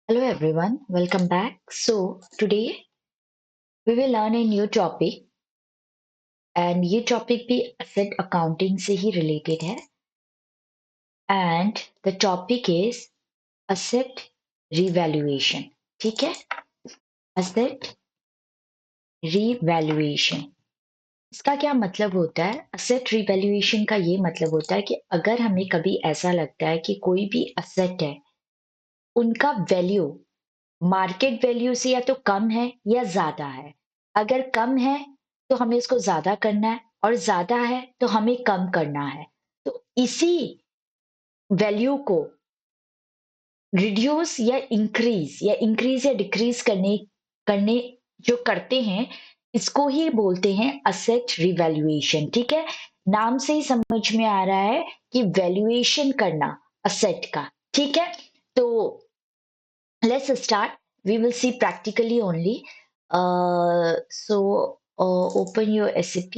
Hello everyone, welcome back. So today we will learn a new topic and ये topic भी asset accounting से ही related है and the topic is asset revaluation. ठीक है? Asset revaluation. इसका क्या मतलब होता है? Asset revaluation का ये मतलब होता है कि अगर हमें कभी ऐसा लगता है कि कोई भी asset है, उनका वैल्यू मार्केट वैल्यू से या तो कम है या ज्यादा है। अगर कम है तो हमें इसको ज्यादा करना है और ज्यादा है तो हमें कम करना है। तो इसी वैल्यू को रिड्यूस या इंक्रीज या डिक्रीज करने करने जो करते हैं, इसको ही बोलते हैं असेट रिवैल्यूएशन। ठीक है, नाम से ही समझ में आ रहा है कि वैल्यूएशन करना असेट का। ठीक है, तो let's start. We will see practically only. Open your SAP.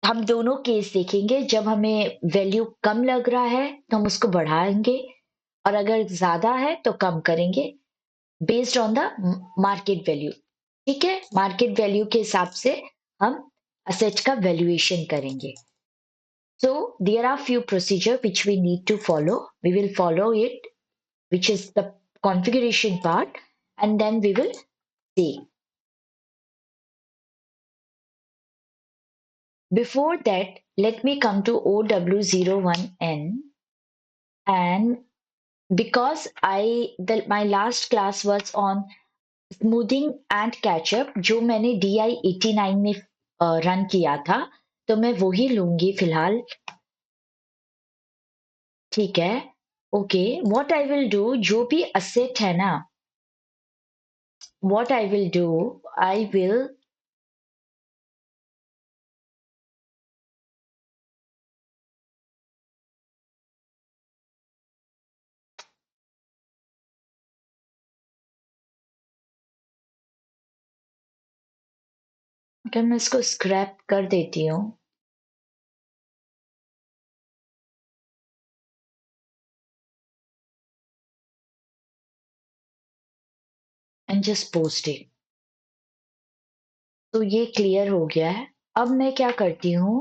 हम दोनों केस देखेंगे। जब हमें वैल्यू कम लग रहा है तो हम उसको बढ़ाएंगे और अगर ज्यादा है तो कम करेंगे based on the market value. ठीक है, मार्केट वैल्यू के हिसाब से हम असेट का वैल्यूएशन करेंगे। So there are few procedure which we need to follow. We will follow it, which is the configuration part, and then we will see. Before that, let me come to OW01N, and because my last class was on smoothing and catch up जो मैंने DI89 में run किया था, तो मैं वही लूंगी फिलहाल। ठीक है, okay. What I will do, जो भी असेट है ना, what I will do, I will अगर मैं इसको स्क्रैप कर देती हूँ एंड जस्ट पोस्ट इट, तो ये क्लियर हो गया है। अब मैं क्या करती हूँ,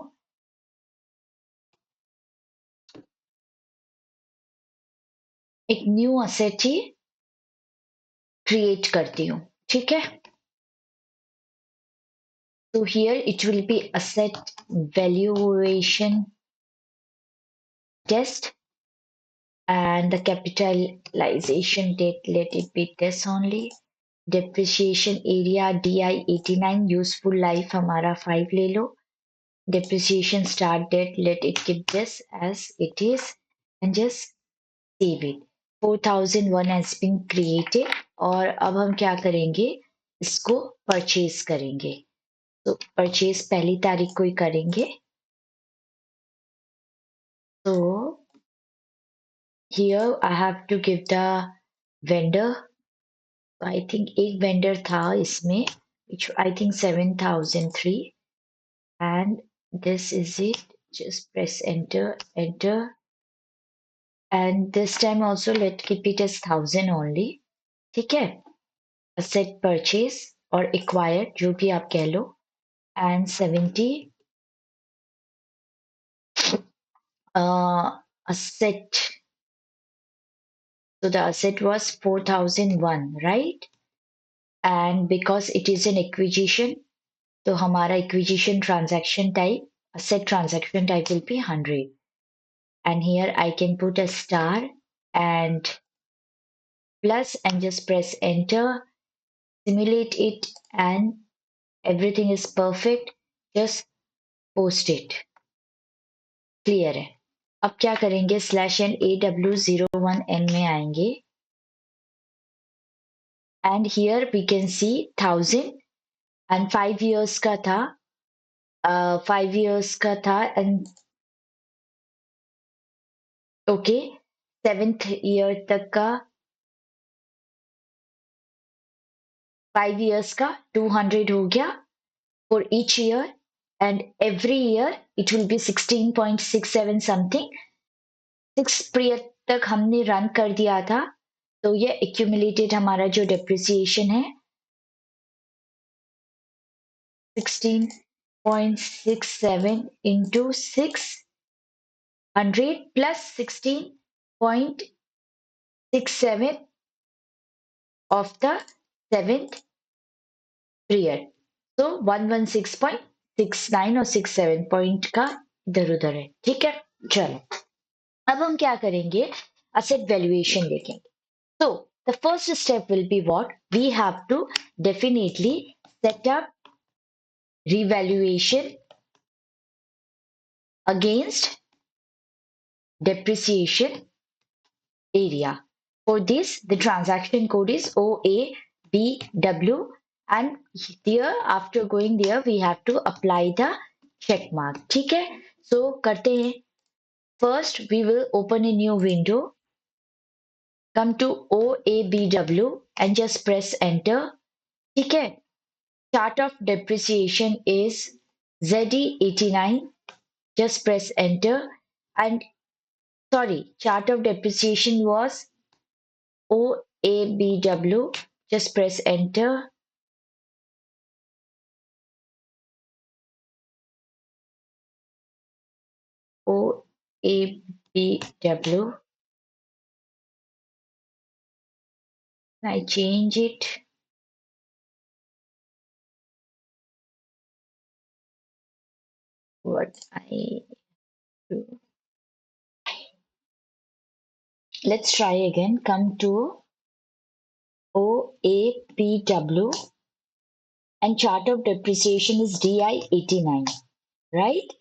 एक न्यू असेट ही क्रिएट करती हूँ। ठीक है, so here it will be asset valuation test, and the capitalization date, let it be this only. Depreciation area DI89, useful life हमारा 5 ले लो। Depreciation start date, let it keep this as it is and just save it. 4001 has been created और अब हम क्या करेंगे, इसको purchase करेंगे। तो परचेज पहली तारीख को ही करेंगे। तो here I have to give the vendor, I think एक vendor था इसमें, which I think 7003, and this is it. Just press enter, and this time also let keep it as 1000 only. ठीक है, asset purchase और acquired जो भी आप कह लो, and 70 asset. So the asset was 4001, right? And because it is an acquisition, तो हमारा acquisition transaction type, asset transaction type will be 100. And here I can put a star and plus and just press enter, simulate it, and everything is perfect. Just post it. Clear है। अब क्या करेंगे, slash N AW01N में आएंगे and here we can see 1000 and 5 years का था, 5 years का था and ओके, 7th ईयर तक का 5 years का 200 हो गया for each year, and every year it will be 16.67 something, 6th तक हमने रन कर दिया था, तो ये एक्यूमुलेटेड हमारा जो डिप्रिसिएशन है 16.67 into 600 plus 16.67 of the seventh period, तो 116.69 और 67 पॉइंट का इधर उधर है। ठीक है, चलो अब हम क्या करेंगे, असेट वैल्यूएशन देखेंगे। So the first step will be what? We have to definitely set up revaluation against depreciation area. For this, the transaction code is OABW, and here after going there we have to apply the check mark. ठीक है, so करते हैं। First we will open a new window, come to OABW and just press enter. ठीक है, chart of depreciation is ZE89. Just press enter. And sorry, chart of depreciation was OABW. Just press enter. OABW. I change it. What I do. Let's try again. Come to OAPW and chart of depreciation is DI89, right?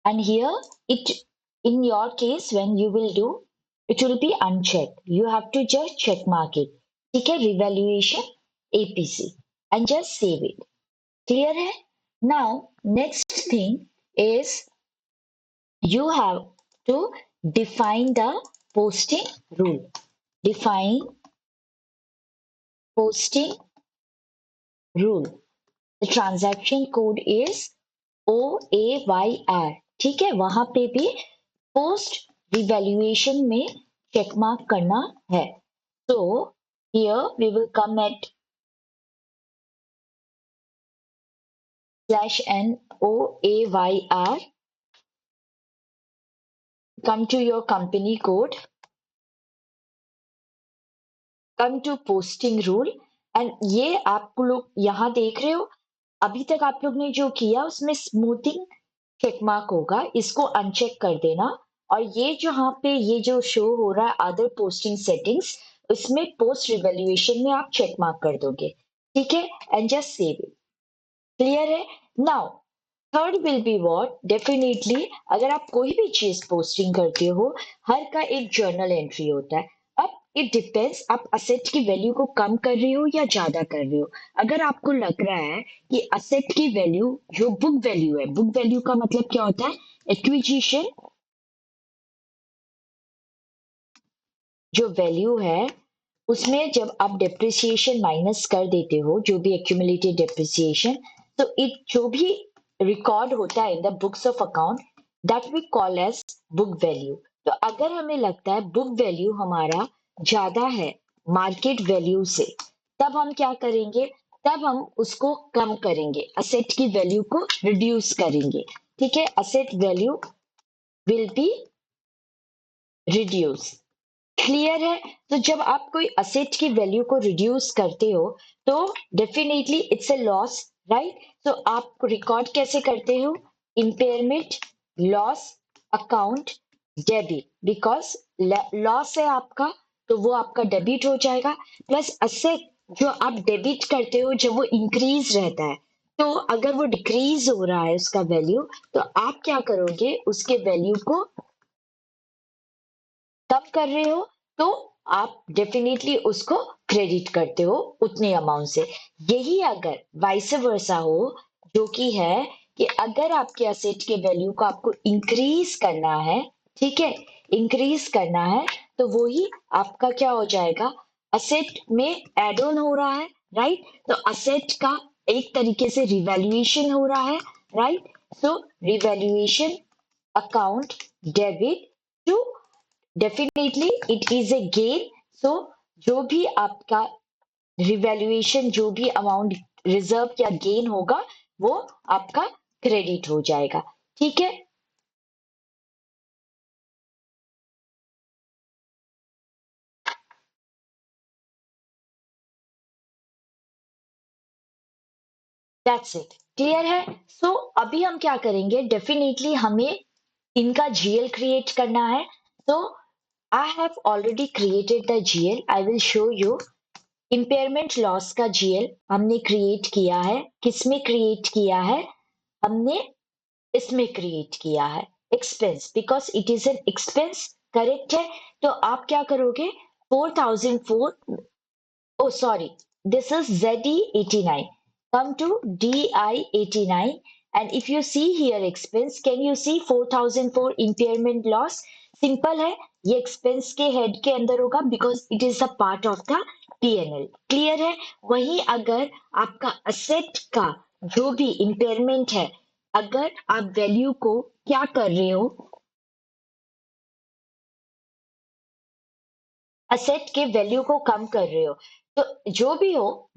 And here it, in your case, when you will do, it will be unchecked. You have to just check mark it. ठीक है, revaluation APC and just save it. Clear है? Now next thing is you have to define the posting rule. Define posting rule. The transaction code is OAYR. ठीक है, वहां पे भी post revaluation में check mark करना है। So here we will come at /NOAYR, come to your company code, come to posting rule, and ये आप लोग यहाँ देख रहे हो, अभी तक आप लोग ने जो किया उसमें स्मूथिंग चेक मार्क होगा, इसको अनचेक कर देना। और ये जहाँ पे ये जो शो हो रहा है अदर पोस्टिंग सेटिंग्स, उसमें पोस्ट रिवैल्यूएशन में आप चेक मार्क कर दोगे। ठीक है, and just save it. Clear है? Now third will be what, definitely अगर आप कोई भी चीज पोस्टिंग करते हो, हर का एक जर्नल एंट्री होता है। अब इट डिपेंड्स आप असेट की वैल्यू को कम कर रहे हो या ज्यादा कर रहे हो। अगर आपको लग रहा है कि असेट की वैल्यू जो बुक वैल्यू है, बुक वैल्यू का मतलब क्या होता है, एक्विजिशन जो वैल्यू है उसमें जब आप डेप्रिसिएशन माइनस कर देते हो, जो भी एक्यूमुलेटेड डेप्रिसिएशन, तो इट जो भी रिकॉर्ड होता है in the books of account, that we call as book value. तो अगर हमें लगता है बुक वैल्यू हमारा ज्यादा है मार्केट वैल्यू से, तब हम क्या करेंगे, तब हम उसको कम करेंगे, असेट की वैल्यू को रिड्यूस करेंगे। ठीक है, asset value will be reduce. Clear है? तो जब आप कोई असेट की वैल्यू को रिड्यूस करते हो तो definitely it's a loss, right? तो आप रिकॉर्ड कैसे करते हो, impairment loss account debit, because loss है आपका तो वो आपका डेबिट हो जाएगा, प्लस असेट जो आप डेबिट करते हो जब वो इंक्रीज रहता है, तो अगर वो डिक्रीज हो रहा है उसका वैल्यू, तो आप क्या करोगे, उसके वैल्यू को कम कर रहे हो, तो आप डेफिनेटली उसको क्रेडिट करते हो उतने अमाउंट से। यही अगर वाइस वर्सा हो, जो कि है कि अगर आपके असेट के वैल्यू को आपको इंक्रीज करना है, ठीक है, इंक्रीज करना है, तो वो ही आपका क्या हो जाएगा, असेट में एड ऑन हो रहा है, राइट? तो असेट का एक तरीके से रिवैल्यूएशन हो रहा है, right? So revaluation account debit to definitely it is a gain. So जो भी आपका रिवैल्यूएशन, जो भी अमाउंट रिजर्व या गेन होगा वो आपका क्रेडिट हो जाएगा। ठीक है, दैट्स इट। क्लियर है? सो अभी हम क्या करेंगे, डेफिनेटली हमें इनका जीएल क्रिएट करना है। तो I have already created the GL, I will show you. Impairment loss का जीएल हमने क्रिएट किया है। किसमें क्रिएट किया है? हमने इसमें क्रिएट किया है, expense, because it is an expense. Correct है? तो आप क्या करोगे, 4004, oh sorry, this is ZE89. Come to DI89, and if you see here expense, can you see 4004 impairment loss? Simple है, ये expense के head के अंदर होगा because it is a part of the P&L. Clear है? वहीं अगर आपका asset का जो भी impairment है, अगर आप value को क्या कर रहे हो, असेट के वैल्यू को कम कर रहे हो, तो जो भी हो,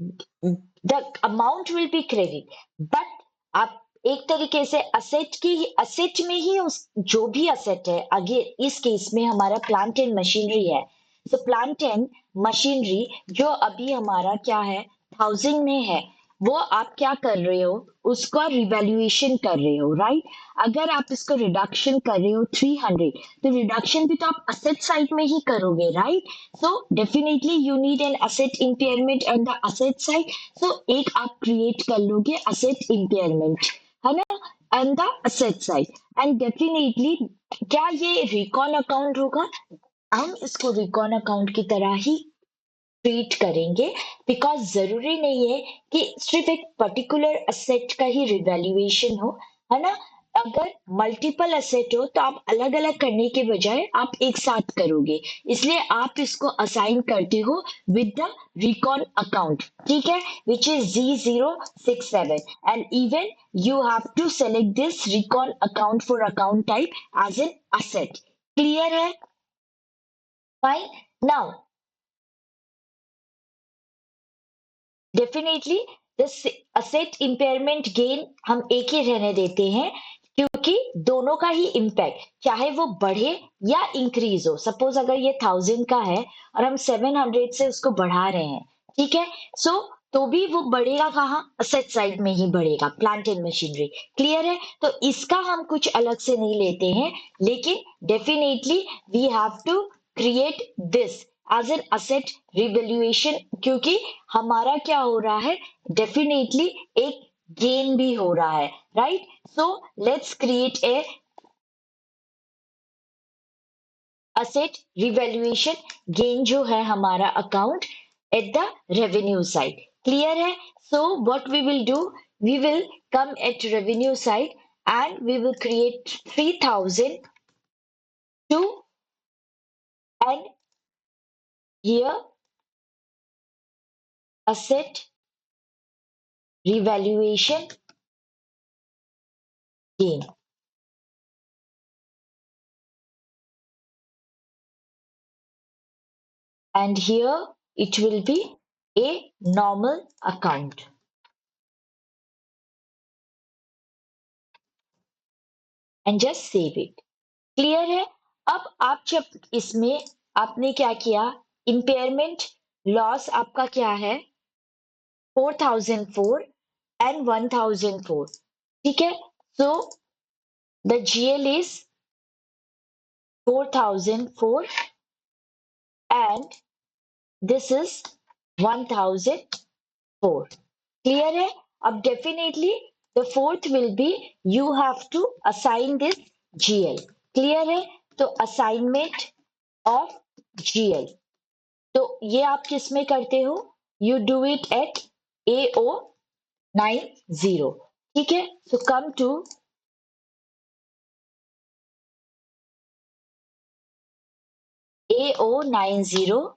the amount will be credit. But आप एक तरीके से असेट की असेट में ही उस जो भी असेट है, आगे इस केस में हमारा प्लांट एंड मशीनरी है। तो प्लांट एंड मशीनरी जो अभी हमारा क्या है, 1000 में है, वो आप क्या कर रहे हो, उसका रिवैल्यूएशन कर रहे हो, राइट? अगर आप इसको रिडक्शन कर रहे हो 300, तो रिडक्शन भी तो आप असेट साइड में ही करोगे, right? So definitely you need an asset impairment on the asset side. So एक आप create कर लोगे asset impairment, है ना, on the asset side. And definitely क्या ये recon account होगा? हम इसको recon account की तरह ही ट्रीट करेंगे, बिकॉज जरूरी नहीं है कि सिर्फ एक पर्टिकुलर असेट का ही रिवैल्यूएशन हो, है ना। अगर मल्टीपल असेट हो तो आप अलग अलग करने के बजाय आप एक साथ करोगे, इसलिए आप इसको असाइन करते हो विद द रिकॉन अकाउंट। ठीक है, which is Z067, and even you have to select this recon account for account type as an asset. Clear है? Fine. Now definitely asset impairment gain हम एक ही रहने देते हैं, क्योंकि दोनों का ही इम्पैक्ट, चाहे वो बढ़े या इंक्रीज हो। सपोज अगर ये 1000 का है और हम 700 से उसको बढ़ा रहे हैं, ठीक है, सो तो भी वो बढ़ेगा कहाँ, असेट साइड में ही बढ़ेगा, प्लांट एंड मशीनरी। क्लियर है? तो इसका हम कुछ अलग से नहीं लेते हैं, लेकिन definitely we have to create this as an asset revaluation, क्योंकि हमारा क्या हो रहा है, डेफिनेटली एक गेन भी हो रहा है, right? So let's create a asset revaluation gain जो है हमारा account at the revenue side. Clear है? So what we will do, we will come at revenue side and we will create 3000 to, and here asset revaluation gain, and here it will be a normal account, and just save it. Clear है? अब आप जब इसमें आपने क्या किया, impairment loss आपका क्या है, 4004 एंड 1004। ठीक है, so the GL is 4004 and this is 1004। Clear है? अब definitely the fourth will be, you have to assign this GL. Clear है? तो असाइनमेंट ऑफ जीएल, तो ये आप किस में करते हो, you do it at AO90। ठीक है, so come to AO90,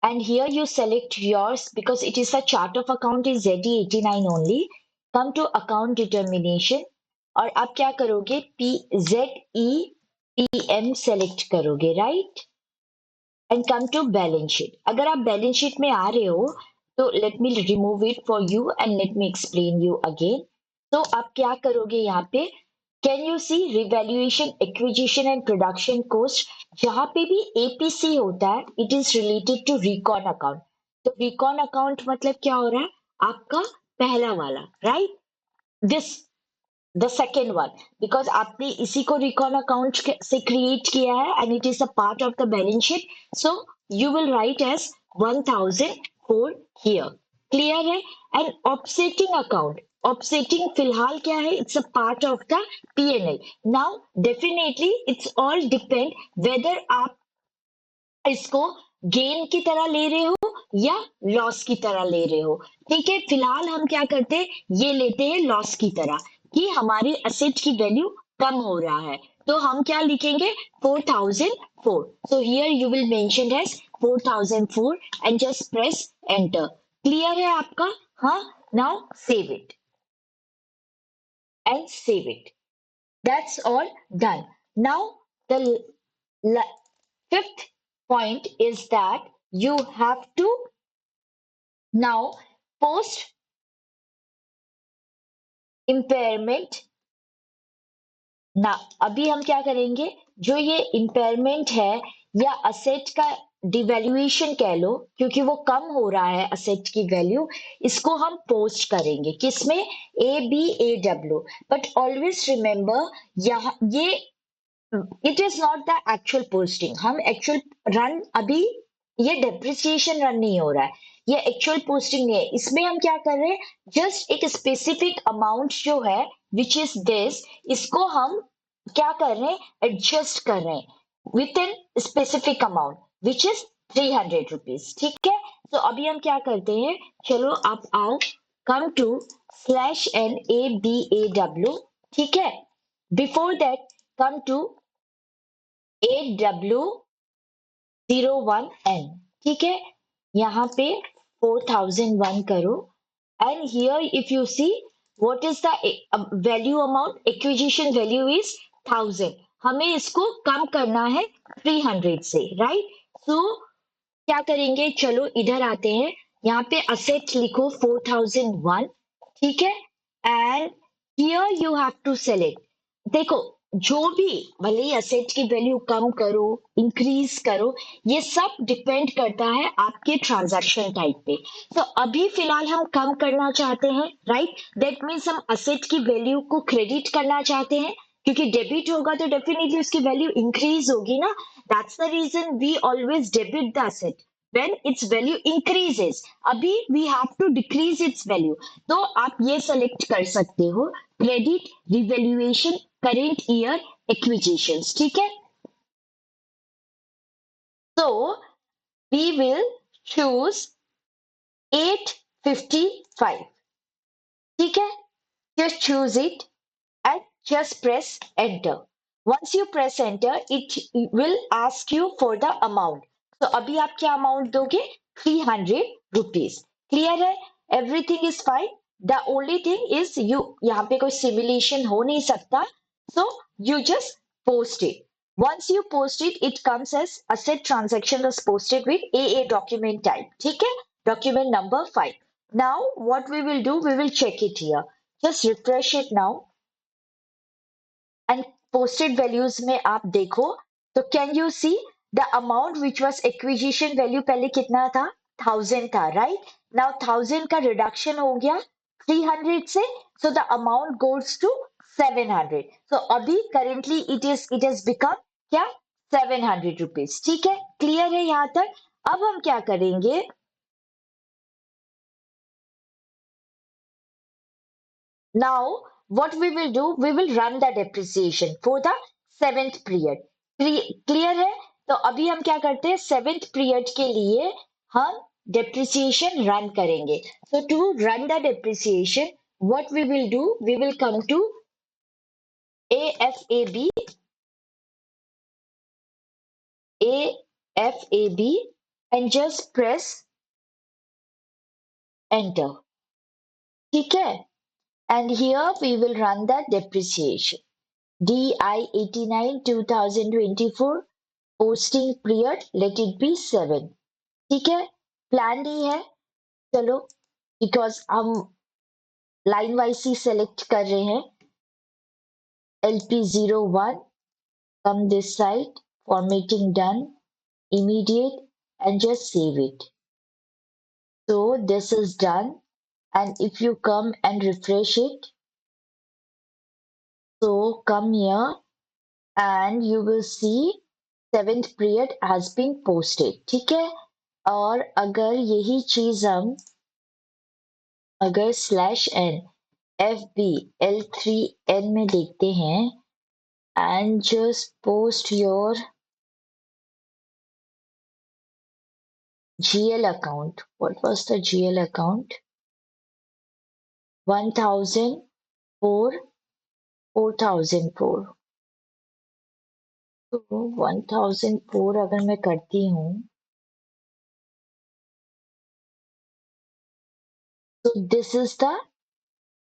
and here you select yours because it is a chart of account is ZE89 only. Come to account determination, और आप क्या करोगे, PZE PM सेलेक्ट करोगे, right, and come to balance sheet. अगर आप balance sheet में आ रहे हो तो let me remove it for you and let me explain you again. तो आप क्या करोगे यहाँ पे, can you see revaluation acquisition and production cost, जहां पे भी एपीसी होता है it is related to recon account. तो रिकॉन अकाउंट मतलब क्या हो रहा है, आपका पहला वाला, right, this the second one, because आपने इसी को रिकॉन अकाउंट से क्रिएट किया है and it is a part of the balance sheet, so you will write as 1004 here. Clear है? एंड ऑफसेटिंग अकाउंट, ऑफसेटिंग फिलहाल क्या है, it's a part of the PNL. Now definitely it's all depend whether आप इसको gain की तरह ले रहे हो या लॉस की तरह ले रहे हो। ठीक है, फिलहाल हम क्या करते हैं, ये लेते हैं लॉस की तरह कि हमारे असेट की वैल्यू कम हो रहा है। तो हम क्या लिखेंगे, 4004। So here you will mention as 4004 and just press enter. Clear है आपका? हाँ, now save it and save it. That's all done. Now the fifth point is that you have to now post impairment। ना अभी हम क्या करेंगे, जो ये इम्पेयरमेंट है या असेट का डिवैल्यूएशन कह लो, क्योंकि वो कम हो रहा है असेट की वैल्यू, इसको हम पोस्ट करेंगे किसमें, ABAW। बट ऑलवेज रिमेंबर, यहाँ ये it is not the actual posting, हम एक्चुअल रन अभी, ये डेप्रिसिएशन रन नहीं हो रहा है, ये एक्चुअल पोस्टिंग नहीं है। इसमें हम क्या कर रहे हैं, जस्ट एक स्पेसिफिक अमाउंट जो है विच इज दिस, इसको हम क्या कर रहे हैं, एडजस्ट कर रहे हैं with in specific amount which is 300 rupees. ठीक है, तो अभी हम क्या करते हैं, चलो आप आओ, कम टू /NABAW। ठीक है, before that come to AW01N। ठीक है, यहाँ पे 4001 करो and here if you see what is the value amount, acquisition value is 1000, हमें इसको कम करना है 300 से, राइट। सो क्या करेंगे, चलो इधर आते हैं, यहाँ पे असेट लिखो 4001। ठीक है, and here you have to select, देखो जो भी, भले ही असेट की वैल्यू कम करो इंक्रीज करो, ये सब डिपेंड करता है आपके ट्रांजैक्शन टाइप पे। तो अभी फिलहाल हम कम करना चाहते हैं, राइट, दैट मीन्स हम असेट की वैल्यू को क्रेडिट करना चाहते हैं, क्योंकि डेबिट होगा तो डेफिनेटली उसकी वैल्यू इंक्रीज होगी ना। That's the reason we always debit the asset when its value increases। अभी we have to decrease its value, तो आप ये सेलेक्ट कर सकते हो, credit revaluation current year acquisitions. ठीक है, so we will choose 855। ठीक है, just choose it and just press enter। Once you press enter, it will ask you for the amount। तो अभी आप क्या अमाउंट दोगे, 300 रुपीज। क्लियर है, everything is fine. The only thing is you, यहाँ पे कोई सिमुलेशन हो नहीं सकता, so you just post it. Once you post it, it comes as asset transaction was posted with AA document type। ठीक है, document number 5। Now what we will do, we will check it here। just refresh it now and posted values में आप देखो, तो can you see the amount which was acquisition value पहले कितना था, 1000 था, राइट। नाउ 1000 का रिडक्शन हो गया 300 से, so the amount goes to 700। सो अभी करेंटली इट इज बिकम क्या, 700 रुपीज। ठीक है, क्लियर है यहाँ तक। अब हम क्या करेंगे, now what we will do, we will run the depreciation for the 7th period। Clear है, तो अभी हम क्या करते हैं, 7th पीरियड के लिए हम depreciation रन करेंगे। so to run the depreciation, what we will do, we will come to AFAB, AFAB and just press enter। ठीक है, and here we will run the depreciation। DI 89 2024 posting period let it be 7। ठीक है, plan D है। चलो, because हम line wise ही select कर रहे हैं। LP01 come this side, formatting done, immediate, and just save it. So this is done, and if you come and refresh it, so come here and you will see 7th period has been posted। ठीक है, और अगर यही चीज हम अगर /n FBL3N में देखते हैं and just post your GL account। What was the GL account? 1004 4004। तो 1004 अगर मैं करती हूँ, तो दिस इज द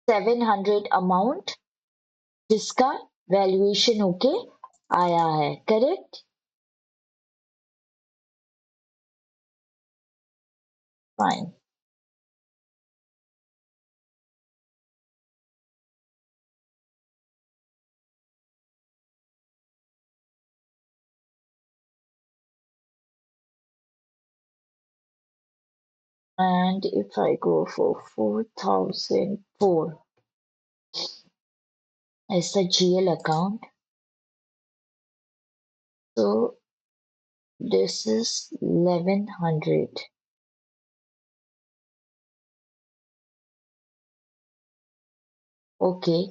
700 अमाउंट जिसका वैल्यूएशन होके आया है। Correct, fine. And if I go for 4004 as the GL account, so this is 1100। Okay,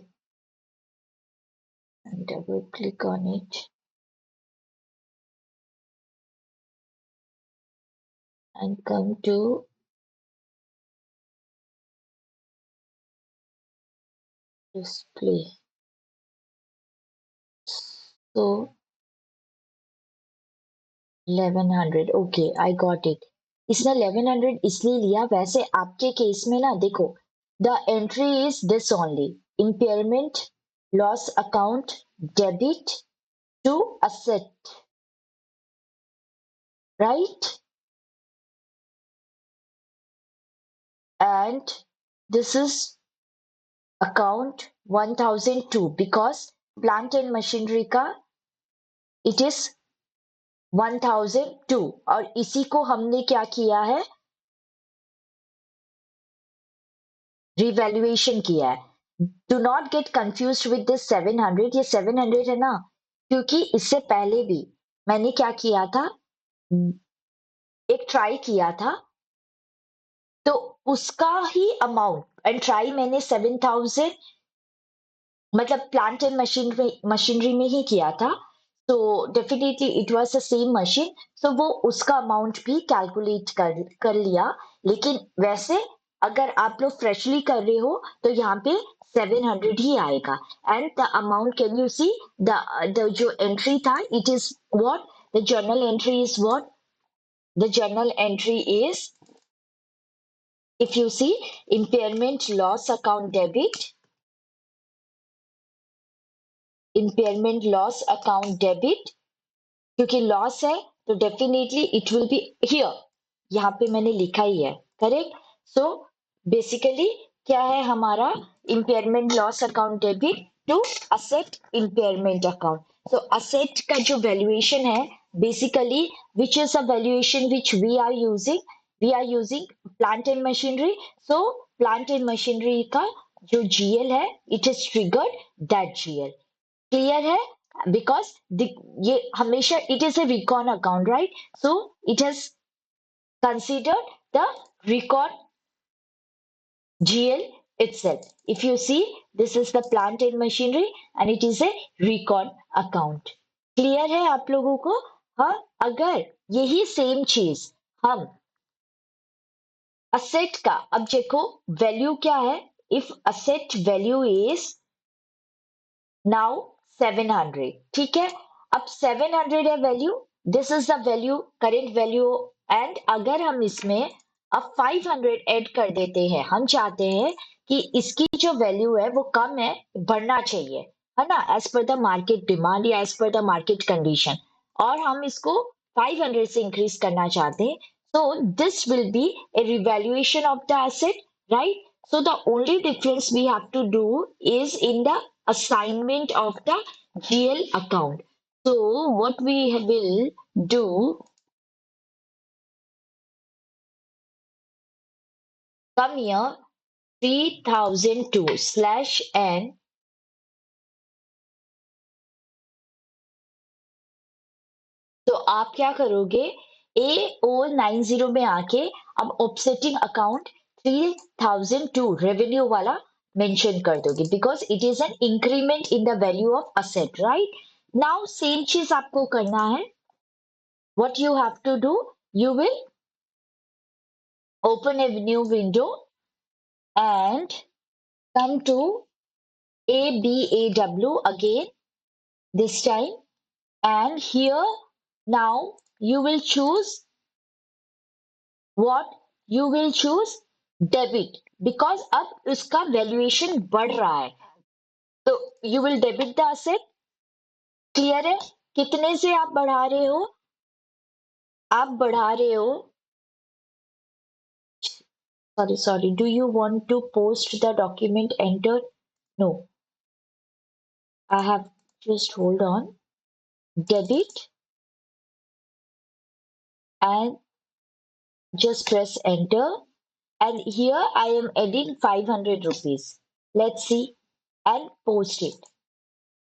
and double click on it and come to display। So 1100, okay, I got it। इसने 1100 इसलिए लिया, वैसे आपके case में ना देखो, the entry is this only, impairment loss account debit to asset, right? And this is account 1002 because plant and machinery का it is 1002, और इसी को हमने क्या किया है, रिवैल्यूएशन किया है। Do not get confuse with this 700। ये 700 है ना, क्योंकि इससे पहले भी मैंने क्या किया था, एक ट्राई किया था, तो उसका ही अमाउंट एंड ट्राई मैंने 7000 मतलब प्लांट एंड मशीनरी में ही किया था। तो definitely it was the same machine, so वो उसका अमाउंट भी कैलकुलेट कर लिया। लेकिन वैसे अगर आप लोग फ्रेशली कर रहे हो तो यहाँ पे 700 ही आएगा। And the amount can you see, the जो एंट्री था, it is what, the journal entry is what, the journal entry is, if you see, impairment loss account debit, impairment loss account debit, क्योंकि loss है तो definitely it will be here, यहाँ पे मैंने लिखा ही है। करेक्ट, सो बेसिकली क्या है हमारा, impairment loss account debit to asset impairment account. So asset का जो वैल्यूएशन है, basically which is a valuation which we are using plant and machinery. So plant and machinery का जो जीएल है, it is triggered that GL. Clear है, because ये हमेशा it is a recon account, right? So it has considered the recon GL itself। if you see, this is the plant and machinery and it is a recon account। Clear है आप लोगों को? हाँ, अगर यही same चीज हम asset का, अब देखो वैल्यू क्या है, if asset value is now 700। ठीक है, अब 700 है value, this is the value, current value. And अगर हम इसमें अब 500 ऐड कर देते हैं, हम चाहते हैं कि इसकी जो वैल्यू है वो कम है, बढ़ना चाहिए। है ना, as per the market demand या as per the market condition, और हम इसको 500 से इंक्रीज करना चाहते हैं, so this will be a revaluation of the asset, right? So the only difference we have to do is in the assignment of the GL account. So what we will do, come here, 3002 slash n. तो आप क्या करोगे, A090 में आके अब offsetting account 3002 revenue वाला mention कर दोगे, because it is an increment in the value of asset, right? Now same चीज आपको करना है. What you have to do, you will open a new window and come to ABAW again, this time, and here now you will choose what, you will choose debit, because अब उसका valuation बढ़ रहा है, तो you will debit the asset. Clear है? कितने से आप बढ़ा रहे हो? आप बढ़ा रहे हो, sorry, do you want to post the document enter? No, I have, just hold on, debit, and just press enter, and here I am adding 500 rupees. Let's see, and post it.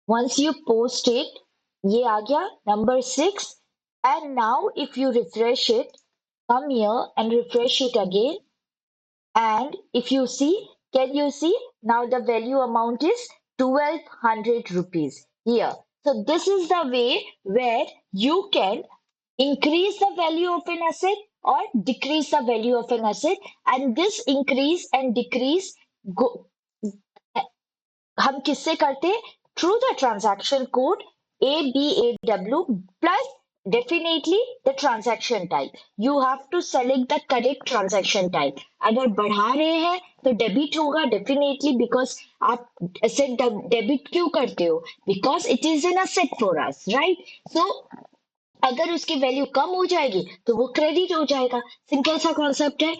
Once you post it, ये आ गया number 6. And now if you refresh it, come here and refresh it again, and if you see, can you see, now the value amount is 1200 rupees here. So this is the way where you can increase the value of an asset or decrease the value of an asset, and this increase and decrease go, हम किससे करते, through the transaction code ABAW plus definitely the transaction type. You have to select the correct transaction type. अगर बढ़ा रहे हैं तो debit होगा definitely, because आप एसेट डेबिट क्यों करते हो, because it is an asset for us, right? So अगर उसकी वैल्यू कम हो जाएगी तो वो क्रेडिट हो जाएगा. सिंपल सा कॉन्सेप्ट है.